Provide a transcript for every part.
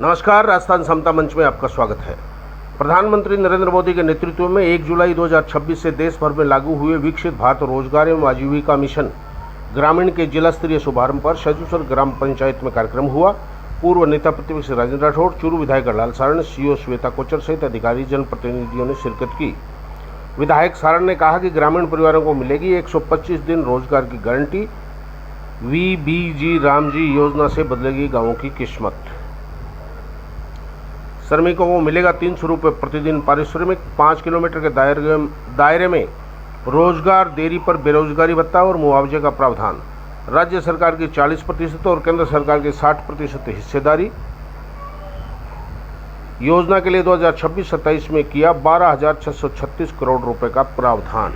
नमस्कार, राजस्थान समता मंच में आपका स्वागत है। प्रधानमंत्री नरेंद्र मोदी के नेतृत्व में 1 जुलाई 2026 से देश भर में लागू हुए विकसित भारत रोजगार एवं आजीविका मिशन ग्रामीण के जिला स्तरीय शुभारंभ पर सजूसर ग्राम पंचायत में कार्यक्रम हुआ। पूर्व नेता प्रतिपक्ष राजेंद्र राठौड़, चूरू विधायक गढ़लाल सारण, सीओ श्वेता कोचर सहित अधिकारी जनप्रतिनिधियों ने शिरकत की। विधायक सारण ने कहा कि ग्रामीण परिवारों को मिलेगी 125 दिन रोजगार की गारंटी। वीबीजी रामजी योजना से बदलेगी गांवों की किस्मत। श्रमिकों को मिलेगा 300 रुपये प्रतिदिन पारिश्रमिक। 5 किलोमीटर के दायरे में रोजगार देरी पर बेरोजगारी भत्ता और मुआवजे का प्रावधान। राज्य सरकार की 40% और केंद्र सरकार की 60% हिस्सेदारी। योजना के लिए 2026-27 में किया 12,636 करोड़ रुपए का प्रावधान।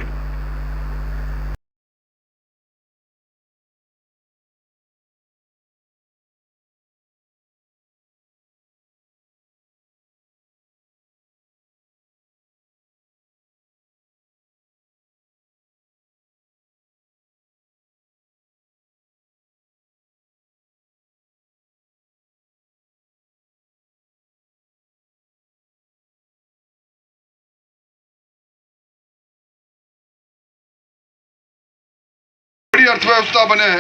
अर्थव्यवस्था बने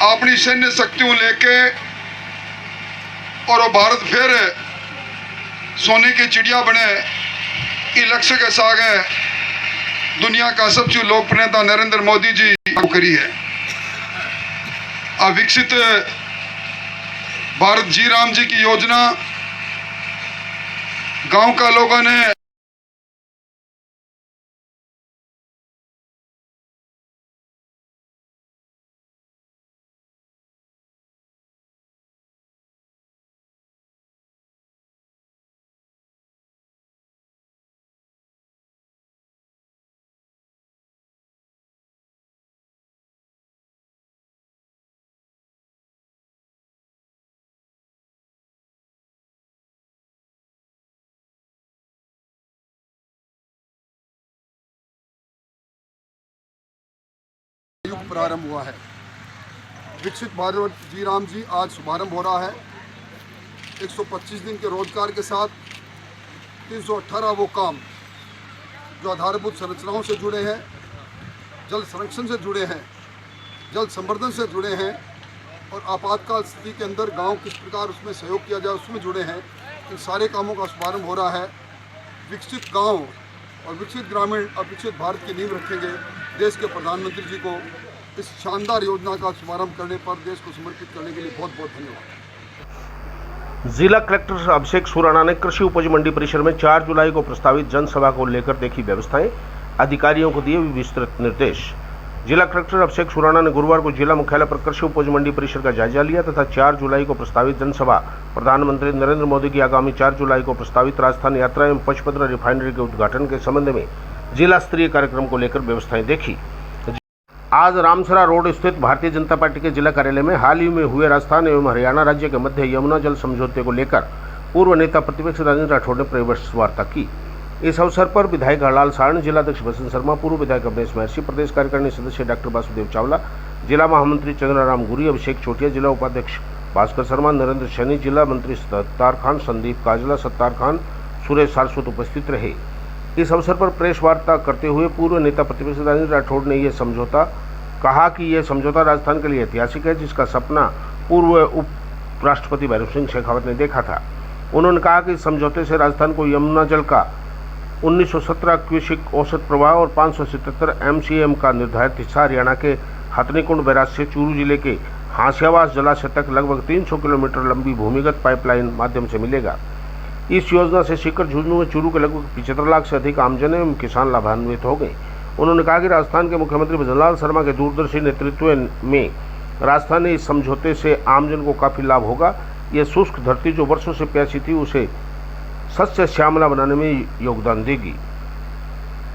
अपनी सैन्य शक्तियों लेके और वो भारत फिर सोने की चिड़िया बने, इस लक्ष्य के साथ है दुनिया का सबसे लोकप्रिय नेता नरेंद्र मोदी जी लागू करी है। विकसित भारत जी राम जी की योजना गांव का लोगों ने युग प्रारंभ हुआ है। विकसित भारत जी राम जी आज शुभारंभ हो रहा है। 125 दिन के रोजगार के साथ 318 वो काम जो आधारभूत संरचनाओं से जुड़े हैं, जल संरक्षण से जुड़े हैं, जल संवर्धन से जुड़े हैं और आपातकाल स्थिति के अंदर गांव किस प्रकार उसमें सहयोग किया जाए उसमें जुड़े हैं। इन सारे कामों का शुभारंभ हो रहा है। विकसित गाँव और विकसित ग्रामीण और विकसित भारत की नींव रखेंगे। देश के प्रधानमंत्री जी को इस शानदार योजना का शुभारंभ करने पर देश को समर्पित करने के लिए बहुत बहुत धन्यवाद। जिला कलेक्टर अभिषेक सुराणा ने कृषि उपज मंडी परिसर में 4 जुलाई को प्रस्तावित जनसभा को लेकर देखी व्यवस्थाएं, अधिकारियों को दिए विस्तृत निर्देश। जिला कलेक्टर अभिषेक सुराणा ने गुरुवार को जिला मुख्यालय पर कृषि उपज मंडी परिसर का जायजा लिया तथा 4 जुलाई को प्रस्तावित जनसभा, प्रधानमंत्री नरेंद्र मोदी की आगामी 4 जुलाई को प्रस्तावित राजस्थान यात्रा एवं पचपद्रा रिफाइनरी के उद्घाटन के संबंध में जिला स्तरीय कार्यक्रम को लेकर व्यवस्थाएं देखी। आज रामसरा रोड स्थित भारतीय जनता पार्टी के जिला कार्यालय में हाल ही में हुए राजस्थान एवं हरियाणा राज्य के मध्य यमुना जल समझौते को लेकर पूर्व नेता प्रतिपक्ष राजेंद्र राठौड़ ने परिवेश वार्ता की। इस अवसर पर विधायक गढ़लाल सारण, जिलाध्यक्ष बसंत शर्मा, पूर्व विधायक अवधेश महर्षि, प्रदेश कार्यकारिणी सदस्य डॉक्टर वासुदेव चावला, जिला महामंत्री चंद्राराम गुरी, अभिषेक चोटिया, जिला उपाध्यक्ष भास्कर शर्मा, नरेंद्र सैनी, जिला मंत्री सत्तार खान, संदीप काजला, सत्तार खान, सुरेश सारस्वत उपस्थित रहे। इस अवसर पर प्रेस वार्ता करते हुए पूर्व नेता प्रतिपक्ष राजेंद्र राठौड़ ने यह समझौता कहा कि यह समझौता राजस्थान के लिए ऐतिहासिक है, जिसका सपना पूर्व उपराष्ट्रपति भैरव सिंह शेखावत ने देखा था। उन्होंने कहा कि इस समझौते से राजस्थान को यमुना जल का 1917 क्यूसेक औसत प्रवाह और 577 MCM का निर्धारित हिस्सा हरियाणा के हथनीकुंड बैराज से चूरू जिले के हांसियावास जलाशय तक लगभग 300 किलोमीटर लंबी भूमिगत पाइपलाइन माध्यम से मिलेगा। इस योजना से सीकर, झुंझुनू में चूरू के लगभग 75 लाख से अधिक आमजन एवं किसान लाभान्वित हो गए। उन्होंने कहा कि राजस्थान के मुख्यमंत्री भजनलाल शर्मा के दूरदर्शी नेतृत्व में राजस्थान ने इस समझौते से आमजन को काफी लाभ होगा। यह शुष्क धरती जो वर्षों से प्यासी थी उसे सस्य श्यामला बनाने में योगदान देगी।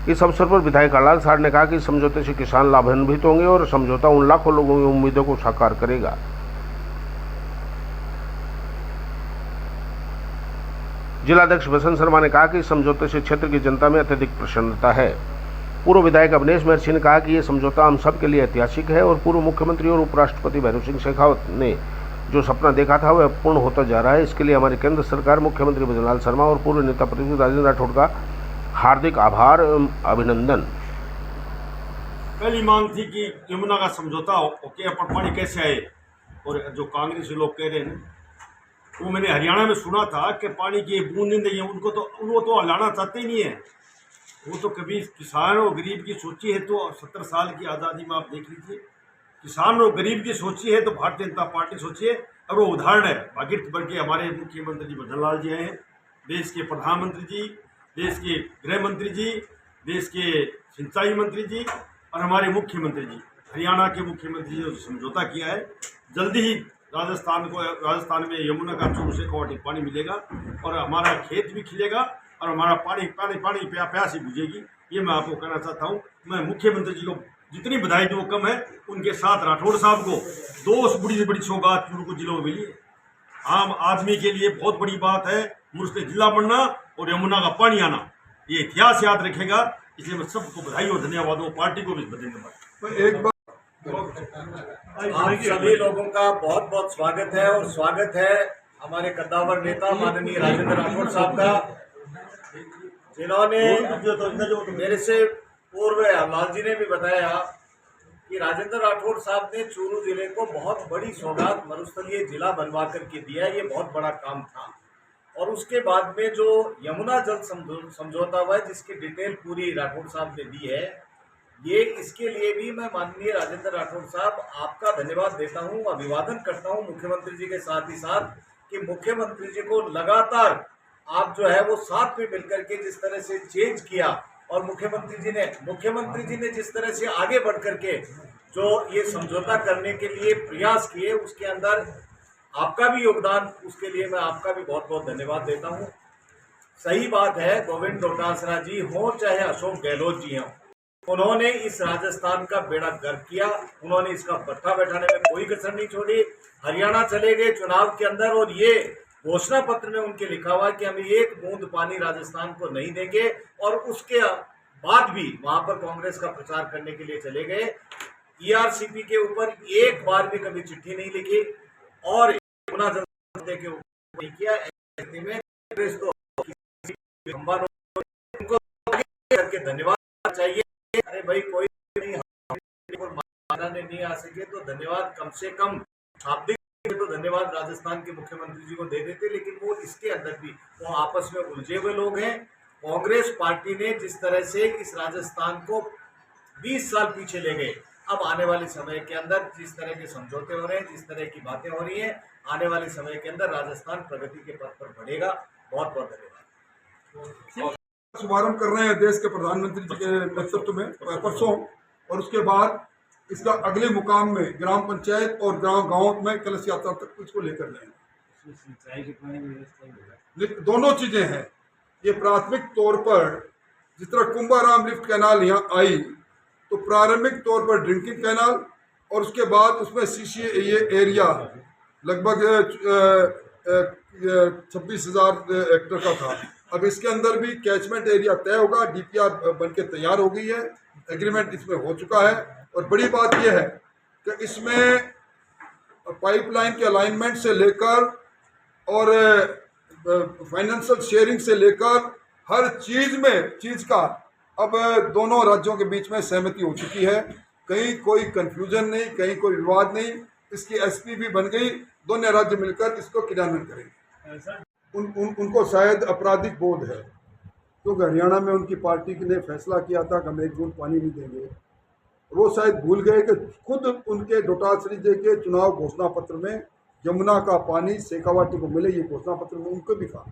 इस अवसर पर विधायक गढ़लाल सारण ने कहा कि इस समझौते से किसान लाभान्वित होंगे और समझौता उन लाखों लोगों की उम्मीदों को साकार करेगा। जिलाध्यक्ष बसंत शर्मा ने कहा कि इस समझौते से क्षेत्र की जनता में अत्यधिक प्रसन्नता है। पूर्व विधायक अवधेश महर्षि ने कहा कि यह समझौता हम सब के लिए ऐतिहासिक है और पूर्व मुख्यमंत्री और उपराष्ट्रपति भैरव सिंह शेखावत ने जो सपना देखा था वह पूर्ण होता जा रहा है। इसके लिए हमारी केंद्र सरकार, मुख्यमंत्री भजनलाल शर्मा और पूर्व नेता प्रतिपक्ष राजेंद्र राठौड़ का हार्दिक आभार एवं अभिनंदन। पहली मांग थी कि यमुना का समझौता हो कि अपन पानी कैसे आए, और जो कांग्रेसी लोग कह रहे हैं वो मैंने हरियाणा में सुना था कि पानी की बूंद नहीं है, उनको तो वो तो हलाना चाहते ही नहीं है। वो तो कभी किसान और गरीब की सोची है तो 70 साल की आज़ादी में आप देख लीजिए, किसान और गरीब की सोची है तो भारतीय जनता पार्टी सोची है। और वो उदाहरण है भागीरथ बन के हमारे मुख्यमंत्री जी भजनलाल जी हैं, देश के प्रधानमंत्री जी, देश के गृह मंत्री जी, देश के सिंचाई मंत्री जी और हमारे मुख्यमंत्री जी, हरियाणा के मुख्यमंत्री जी ने समझौता किया है। जल्दी ही राजस्थान में यमुना का 24 क्वार्टिक पानी मिलेगा और हमारा खेत भी खिलेगा और हमारा पानी प्यास ही बुझेगी। ये मैं आपको कहना चाहता हूँ। मैं मुख्यमंत्री जी को जितनी बधाई दूँ कम है। उनके साथ राठौड़ साहब को 2 बड़ी सौगात चूरू जिलों में मिली है। आम आदमी के लिए बहुत बड़ी बात है मुझसे जिला बनना और यमुना का पानी आना, ये इतिहास याद रखेगा। इसलिए मैं सबको बधाई और धन्यवाद दूँ, पार्टी को भी धन्यवाद। एक बार आप सभी लोगों का बहुत बहुत स्वागत है, और स्वागत है हमारे कद्दावर नेता माननीय राजेंद्र राठौड़ साहब का, जिन्होंने मेरे से पूर्व लाल जी ने भी बताया कि राजेंद्र राठौड़ साहब ने चूरू जिले को बहुत बड़ी सौगात मरुस्थलीय जिला बनवा करके दिया। ये बहुत बड़ा काम था। और उसके बाद में जो यमुना जल समझौता हुआ है, जिसकी डिटेल पूरी राठौड़ साहब ने दी है, ये इसके लिए भी मैं माननीय राजेंद्र राठौड़ साहब आपका धन्यवाद देता हूँ, अभिवादन करता हूँ मुख्यमंत्री जी के साथ ही साथ, कि मुख्यमंत्री जी को लगातार आप जो है वो साथ में मिलकर के जिस तरह से चेंज किया, और मुख्यमंत्री जी ने जिस तरह से आगे बढ़ करके जो ये समझौता करने के लिए प्रयास किए, उसके अंदर आपका भी योगदान, उसके लिए मैं आपका भी बहुत बहुत धन्यवाद देता हूँ। सही बात है, गोविंद डोटासरा जी हों चाहे अशोक गहलोत जी हों, उन्होंने इस राजस्थान का बेड़ा गर्क किया। उन्होंने इसका पट्टा बैठाने में कोई कसर नहीं छोड़ी। हरियाणा चले गए चुनाव के अंदर, और ये घोषणा पत्र में उनके लिखा हुआ कि हम एक बूंद पानी राजस्थान को नहीं देंगे, और उसके बाद भी वहां पर कांग्रेस का प्रचार करने के लिए चले गए। ईआरसीपी के ऊपर एक बार भी कभी चिट्ठी नहीं लिखी, और यमुना जल के ऊपर नहीं किया। ऐसे में कांग्रेस को करके धन्यवाद चाहिए। अरे भाई, कोई नहीं मानाने नहीं आ सके तो धन्यवाद कम से कम शाब्दिक तो धन्यवाद राजस्थान के मुख्यमंत्री जी को दे देते, लेकिन वो इसके अंदर भी वो आपस में उलझे हुए लोग हैं। कांग्रेस पार्टी ने जिस तरह से इस राजस्थान को 20 साल पीछे ले गए, अब आने वाले समय के अंदर जिस तरह के समझौते हो रहे हैं, जिस तरह की बातें हो रही हैं, आने वाले समय के अंदर राजस्थान प्रगति के पथ पर बढ़ेगा। बहुत बहुत धन्यवाद। शुभारंभ कर रहे हैं देश के प्रधानमंत्री जी के नेतृत्व में परसों, और उसके बाद इसका अगले मुकाम में ग्राम पंचायत और गांव में कलश यात्रा तक इसको लेकर जाएंगे। दोनों चीजें हैं। ये प्राथमिक तौर पर जिस तरह कुंभाराम लिफ्ट कैनाल यहाँ आई, तो प्रारंभिक तौर पर ड्रिंकिंग कैनाल, और उसके बाद उसमें सीसी ये एरिया लगभग 26,000 हेक्टेयर का था। अब इसके अंदर भी कैचमेंट एरिया तय होगा। डीपीआर बनके तैयार हो गई है, एग्रीमेंट इसमें हो चुका है। और बड़ी बात यह है कि इसमें पाइपलाइन के अलाइनमेंट से लेकर और फाइनेंशियल शेयरिंग से लेकर हर चीज़ का अब दोनों राज्यों के बीच में सहमति हो चुकी है। कहीं कोई कंफ्यूजन नहीं, कहीं कोई विवाद नहीं। इसकी एसपी भी बन गई। दोनों राज्य मिलकर इसको क्रियान्वित करेंगे। उनको शायद आपराधिक बोध है, क्योंकि हरियाणा में उनकी पार्टी ने फैसला किया था कि हम एक बूंद पानी नहीं देंगे। वो शायद भूल गए कि खुद उनके डोटासरी जी के चुनाव घोषणा पत्र में यमुना का पानी शेखावाटी को मिले, ये घोषणा पत्र में उनको भी कहा।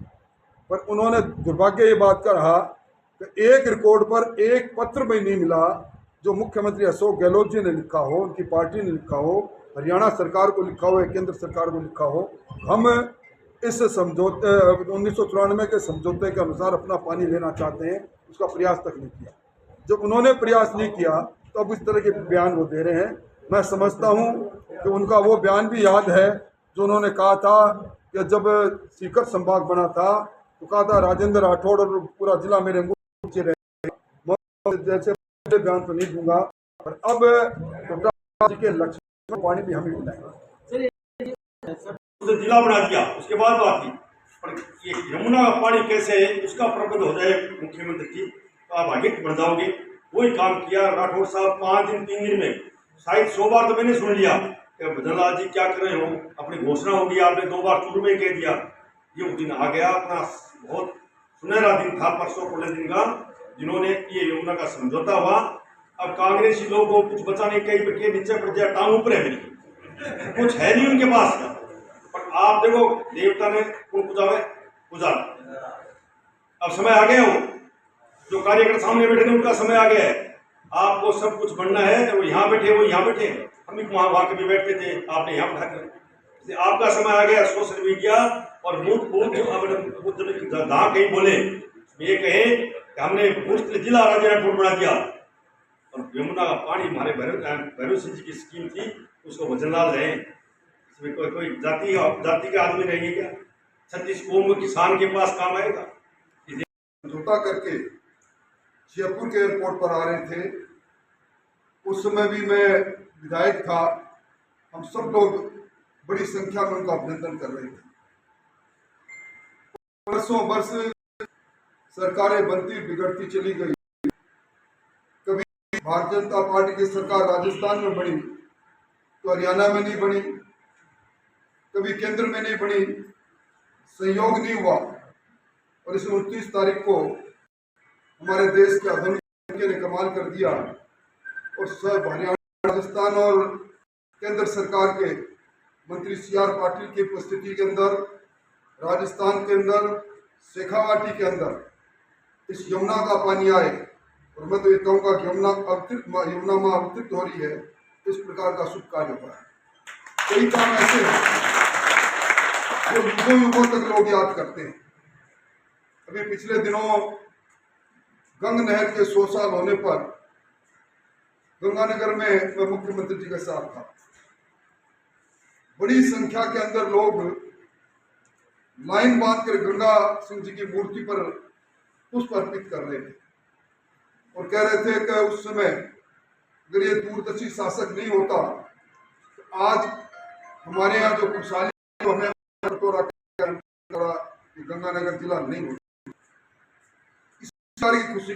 पर उन्होंने दुर्भाग्य ये बात का रहा कि एक रिकॉर्ड पर एक पत्र में नहीं मिला जो मुख्यमंत्री अशोक गहलोत जी ने लिखा हो, उनकी पार्टी ने लिखा हो, हरियाणा सरकार को लिखा हो या केंद्र सरकार को लिखा हो, हम इस समझौते 1994 के समझौते के अनुसार अपना पानी लेना चाहते हैं। उसका प्रयास तक नहीं किया। जब उन्होंने प्रयास नहीं किया तो अब इस तरह के बयान वो दे रहे हैं। मैं समझता हूँ कि उनका वो बयान भी याद है जो उन्होंने कहा था कि जब सीकर संभाग बना था तो कहा था राजेंद्र राठौड़ और पूरा जिला मेरे नीचे रहे। जैसे बयान तो नहीं दूंगा, पर अब के लक्ष्य पानी भी हमें मिलाएंगे। उसे जिला बना दिया, उसके बाद बात की। पर ये यमुना का पानी कैसे है उसका प्रबंध हो जाए मुख्यमंत्री जी, तो आप आगे बढ़ जाओगे। वही काम किया राठौर साहब 5 दिन 3 दिन में, शायद 100 बार तो मैंने सुन लिया कि भजनलाल जी क्या कर रहे हो, अपनी घोषणा होगी, आपने 2 बार चूरू में कह दिया। ये दिन आ गया, अपना बहुत सुनहरा दिन था परसों पहले दिन का, जिन्होंने ये यमुना का समझौता हुआ। अब कांग्रेसी लोगों को कुछ बचाने के नीचे पड़ जाए, टांग ऊपर है मेरी, कुछ है नहीं उनके पास। पर आप देखो, देवता ने कौन पूजा, अब समय आ गया हो, जो कार्यकर्ता सामने बैठे थे उनका समय आ गया है। आपको सब कुछ बनना है तो वो यहाँ बैठे, वो यहाँ बैठे, हम भी वहाँ के भी बैठते थे, आपने यहाँ बैठा कर। आपका समय आ गया सोशल मीडिया और जहाँ कहीं बोले ये कहें कि हमने जिला राज्य राठौर बना दिया, और यमुना का पानी हमारे भैरव सिंह जी की स्कीम थी, उसको भजनलाल रहे। इसमें कोई जाति का आदमी रहेंगे क्या? 36 कौम किसान के पास काम आएगा? समझौता करके जयपुर के एयरपोर्ट पर आ रहे थे, उस समय भी मैं विधायक था, हम सब लोग बड़ी संख्या में उनका अभिनंदन कर रहे थे। वर्षों वर्ष सरकारें बनती बिगड़ती चली गई, कभी भारतीय जनता पार्टी की सरकार राजस्थान में बनी तो हरियाणा में नहीं बनी, कभी केंद्र में नहीं बनी, संयोग नहीं हुआ। और इस 29 तारीख को हमारे देश के आधुनिक ने कमाल कर दिया, और सब हरियाणा, राजस्थान और केंद्र सरकार के मंत्री CR पाटिल की उपस्थिति के अंदर, राजस्थान के अंदर शेखावाटी के अंदर इस यमुना का पानी आए। और मैं तो ये कहूँगा कि यमुना माँ अवतरित हो रही है, इस प्रकार का शुभ कार्य हुआ है। कई काम ऐसे हैं जो युगों युगों तक लोग याद करते हैं। अभी पिछले दिनों गंग नहर के 100 साल होने पर गंगानगर में मैं मुख्यमंत्री जी के साथ था। बड़ी संख्या के अंदर लोग लाइन बांधकर गंगा सिंह जी की मूर्ति पर पुष्प अर्पित कर रहे थे और कह रहे थे कि उस समय अगर ये दूरदर्शी शासक नहीं होता तो आज हमारे यहाँ जो खुशहाली हमें गंगानगर जिला नहीं होता। इस सारी खुशी